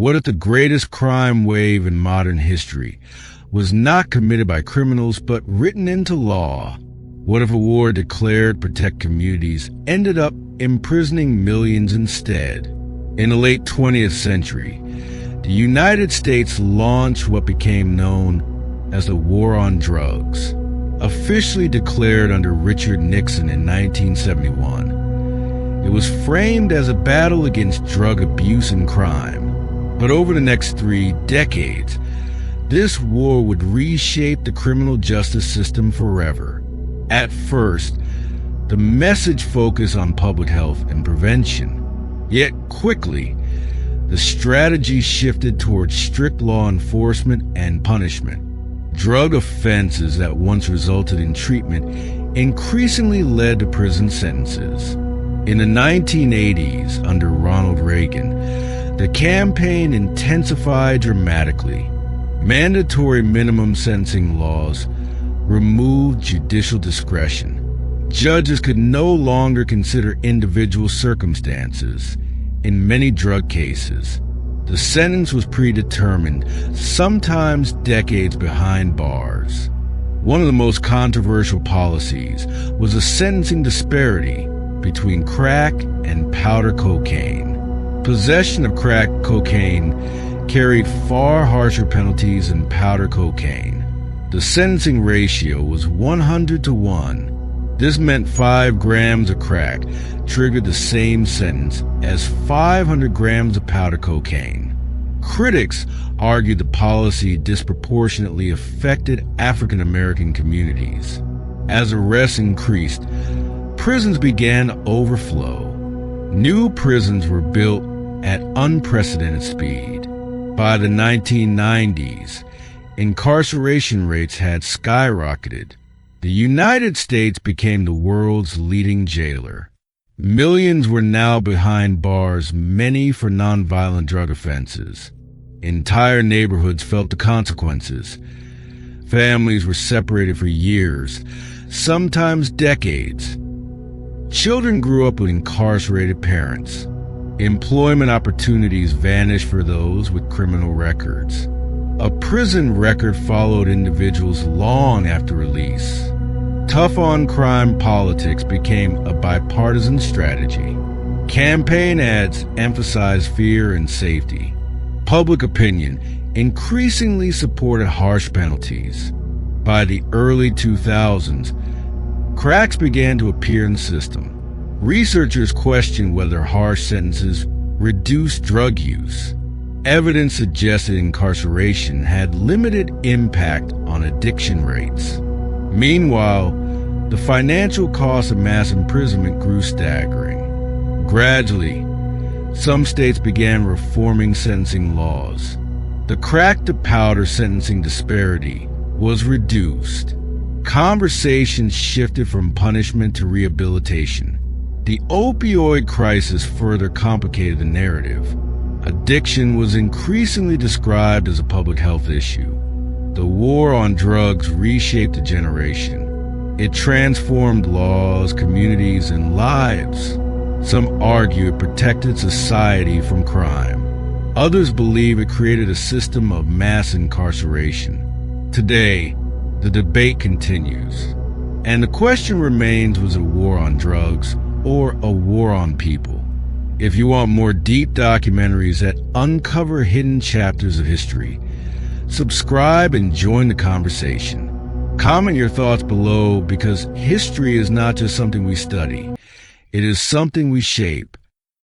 What if the greatest crime wave in modern history was not committed by criminals but written into law? What if a war declared to protect communities ended up imprisoning millions instead? In the late 20th century, the United States launched what became known as the War on Drugs, officially declared under Richard Nixon in 1971. It was framed as a battle against drug abuse and crime. But over the next 3 decades, this war would reshape the criminal justice system forever. At first, the message focused on public health and prevention. Yet quickly, the strategy shifted towards strict law enforcement and punishment. Drug offenses that once resulted in treatment increasingly led to prison sentences. In the 1980s, under Ronald Reagan, the campaign intensified dramatically. Mandatory minimum sentencing laws removed judicial discretion. Judges could no longer consider individual circumstances. In many drug cases, the sentence was predetermined, sometimes decades behind bars. One of the most controversial policies was a sentencing disparity between crack and powder cocaine. Possession of crack cocaine carried far harsher penalties than powder cocaine. The sentencing ratio was 100-to-1. This meant 5 grams of crack triggered the same sentence as 500 grams of powder cocaine. Critics argued the policy disproportionately affected African American communities. As arrests increased, prisons began to overflow. New prisons were built at unprecedented speed. By the 1990s, incarceration rates had skyrocketed. The United States became the world's leading jailer. Millions were now behind bars, many for nonviolent drug offenses. Entire neighborhoods felt the consequences. Families were separated for years, sometimes decades. Children grew up with incarcerated parents. Employment opportunities vanished for those with criminal records. A prison record followed individuals long after release. Tough-on-crime politics became a bipartisan strategy. Campaign ads emphasized fear and safety. Public opinion increasingly supported harsh penalties. By the early 2000s, cracks began to appear in the system. Researchers questioned whether harsh sentences reduced drug use. Evidence suggested incarceration had limited impact on addiction rates. Meanwhile, the financial cost of mass imprisonment grew staggering. Gradually, some states began reforming sentencing laws. The crack-to-powder sentencing disparity was reduced. Conversations shifted from punishment to rehabilitation. The opioid crisis further complicated the narrative. Addiction was increasingly described as a public health issue. The war on drugs reshaped a generation. It transformed laws, communities, and lives. Some argue it protected society from crime. Others believe it created a system of mass incarceration. Today, the debate continues. And the question remains, was it a war on drugs or a war on people? If you want more deep documentaries that uncover hidden chapters of history, subscribe and join the conversation. Comment your thoughts below, because history is not just something we study. It is something we shape.